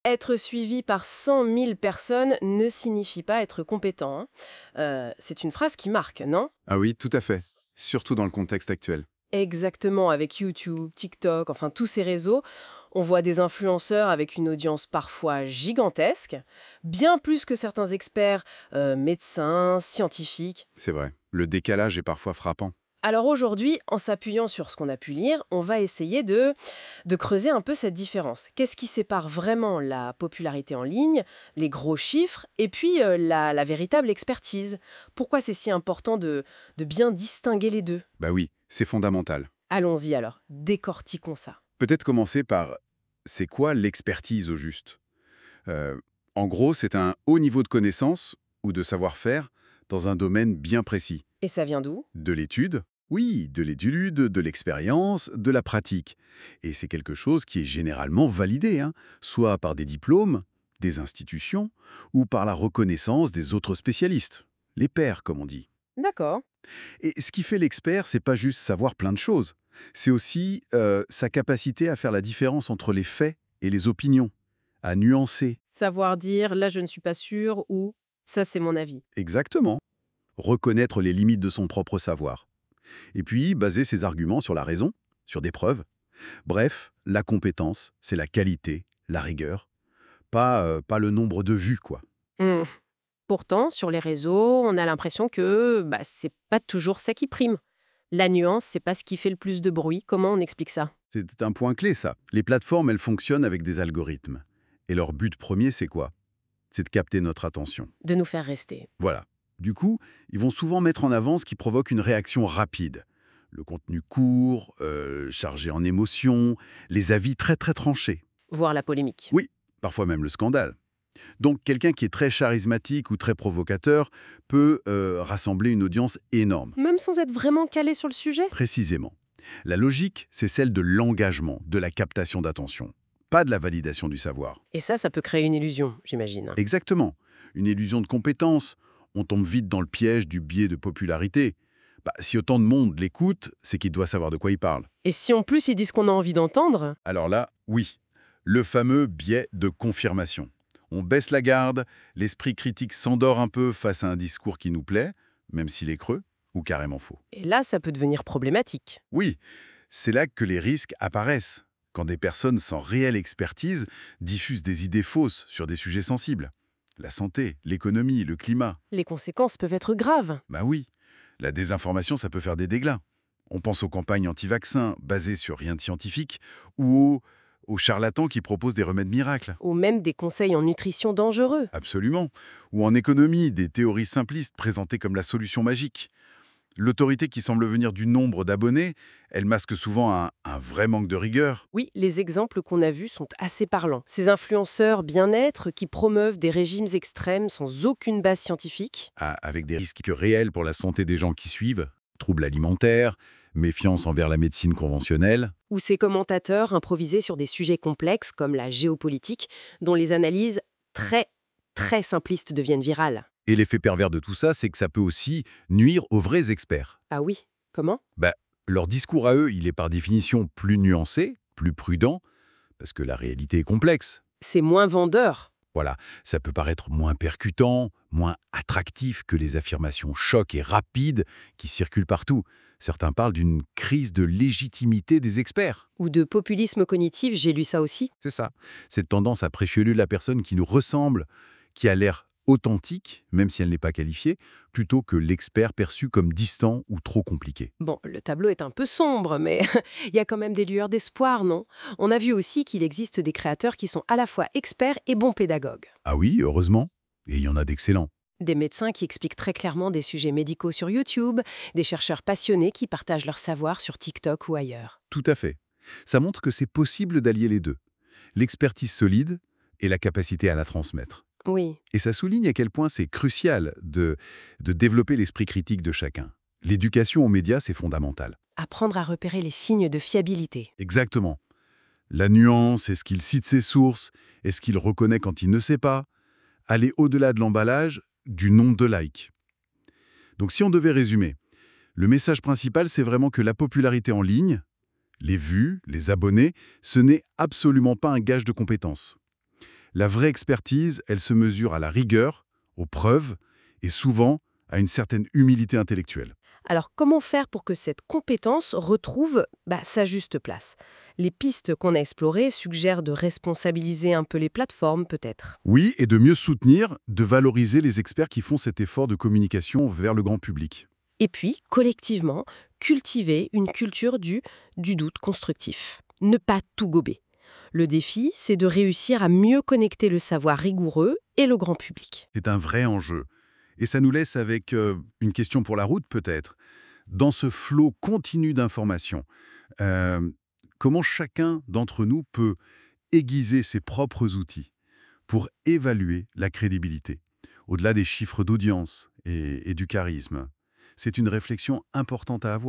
Être suivi par 100 000 personnes ne signifie pas être compétent, hein. C'est une phrase qui marque, non? Ah oui, tout à fait. Surtout dans le contexte actuel. Exactement, avec YouTube, TikTok, enfin tous ces réseaux, on voit des influenceurs avec une audience parfois gigantesque, bien plus que certains experts, médecins, scientifiques. C'est vrai. Le décalage est parfois frappant. Alors aujourd'hui, en s'appuyant sur ce qu'on a pu lire, on va essayer de creuser un peu cette différence. Qu'est-ce qui sépare vraiment la popularité en ligne, les gros chiffres, et puis la véritable expertise? Pourquoi c'est si important de bien distinguer les deux? Bah oui, c'est fondamental. Allons-y alors, décortiquons ça. Peut-être commencer par c'est quoi l'expertise au juste? Euh, En gros, c'est un haut niveau de connaissance ou de savoir-faire dans un domaine bien précis. Et ça vient d'où? De l'étude? Oui, de l'étude, de l'expérience, de la pratique. Et c'est quelque chose qui est généralement validé, hein, soit par des diplômes, des institutions, ou par la reconnaissance des autres spécialistes. Les pairs, comme on dit. D'accord. Et ce qui fait l'expert, c'est pas juste savoir plein de choses. C'est aussi sa capacité à faire la différence entre les faits et les opinions, à nuancer. Savoir dire, là je ne suis pas sûre, ou ça c'est mon avis. Exactement. Reconnaître les limites de son propre savoir. Et puis, baser ses arguments sur la raison, sur des preuves. Bref, la compétence, c'est la qualité, la rigueur, pas le nombre de vues, quoi. Hmm. Pourtant, sur les réseaux, on a l'impression que c'est pas toujours ça qui prime. La nuance, c'est pas ce qui fait le plus de bruit. Comment on explique ça? C'est un point clé, ça. Les plateformes, elles fonctionnent avec des algorithmes. Et leur but premier, c'est quoi? C'est de capter notre attention. De nous faire rester. Voilà. Du coup, ils vont souvent mettre en avant ce qui provoque une réaction rapide. Le contenu court, chargé en émotions, les avis très très tranchés. Voir la polémique. Oui, parfois même le scandale. Donc quelqu'un qui est très charismatique ou très provocateur peut rassembler une audience énorme. Même sans être vraiment calé sur le sujet? Précisément. La logique, c'est celle de l'engagement, de la captation d'attention, pas de la validation du savoir. Et ça peut créer une illusion, j'imagine. Exactement. Une illusion de compétence. On tombe vite dans le piège du biais de popularité. Si autant de monde l'écoute, c'est qu'il doit savoir de quoi il parle. Et si en plus ils disent qu'on a envie d'entendre? Alors là, oui, le fameux biais de confirmation. On baisse la garde, l'esprit critique s'endort un peu face à un discours qui nous plaît, même s'il est creux ou carrément faux. Et là, ça peut devenir problématique. Oui, c'est là que les risques apparaissent, quand des personnes sans réelle expertise diffusent des idées fausses sur des sujets sensibles. La santé, l'économie, le climat. Les conséquences peuvent être graves. Bah oui, la désinformation, ça peut faire des dégâts. On pense aux campagnes anti-vaccins basées sur rien de scientifique ou aux charlatans qui proposent des remèdes miracles. Ou même des conseils en nutrition dangereux. Absolument. Ou en économie, des théories simplistes présentées comme la solution magique. L'autorité qui semble venir du nombre d'abonnés, elle masque souvent un vrai manque de rigueur, Oui, les exemples qu'on a vus sont assez parlants. Ces influenceurs bien-être qui promeuvent des régimes extrêmes sans aucune base scientifique. avec des risques réels pour la santé des gens qui suivent, troubles alimentaires, méfiance envers la médecine conventionnelle. Ou ces commentateurs improvisés sur des sujets complexes comme la géopolitique, dont les analyses très, très simplistes deviennent virales. Et l'effet pervers de tout ça, c'est que ça peut aussi nuire aux vrais experts. Ah oui, comment? Bah, leur discours à eux, il est par définition plus nuancé, plus prudent, parce que la réalité est complexe. C'est moins vendeur. Voilà, ça peut paraître moins percutant, moins attractif que les affirmations chocs et rapides qui circulent partout. Certains parlent d'une crise de légitimité des experts. Ou de populisme cognitif, j'ai lu ça aussi. C'est ça, cette tendance à préférer la personne qui nous ressemble, qui a l'air authentique, même si elle n'est pas qualifiée, plutôt que l'expert perçu comme distant ou trop compliqué. Bon, le tableau est un peu sombre, mais il y a quand même des lueurs d'espoir, non? On a vu aussi qu'il existe des créateurs qui sont à la fois experts et bons pédagogues. Ah oui, heureusement, et il y en a d'excellents. Des médecins qui expliquent très clairement des sujets médicaux sur YouTube, des chercheurs passionnés qui partagent leur savoir sur TikTok ou ailleurs. Tout à fait. Ça montre que c'est possible d'allier les deux. L'expertise solide et la capacité à la transmettre. Oui, Et ça souligne à quel point c'est crucial de développer l'esprit critique de chacun. L'éducation aux médias, c'est fondamental. apprendre à repérer les signes de fiabilité. Exactement. La nuance, est-ce qu'il cite ses sources? Est-ce qu'il reconnaît quand il ne sait pas? Aller au-delà de l'emballage, du nombre de likes. Donc si on devait résumer, le message principal, c'est vraiment que la popularité en ligne, les vues, les abonnés, ce n'est absolument pas un gage de compétence. La vraie expertise, elle se mesure à la rigueur, aux preuves et souvent à une certaine humilité intellectuelle. Alors, comment faire pour que cette compétence retrouve sa juste place? Les pistes qu'on a explorées suggèrent de responsabiliser un peu les plateformes, peut-être. Oui, et de mieux soutenir, de valoriser les experts qui font cet effort de communication vers le grand public. Et puis, collectivement, cultiver une culture du doute constructif. Ne pas tout gober. Le défi, c'est de réussir à mieux connecter le savoir rigoureux et le grand public. C'est un vrai enjeu. Et ça nous laisse avec une question pour la route peut-être. Dans ce flot continu d'informations, euh, comment chacun d'entre nous peut aiguiser ses propres outils pour évaluer la crédibilité, au-delà des chiffres d'audience et du charisme? C'est une réflexion importante à avoir.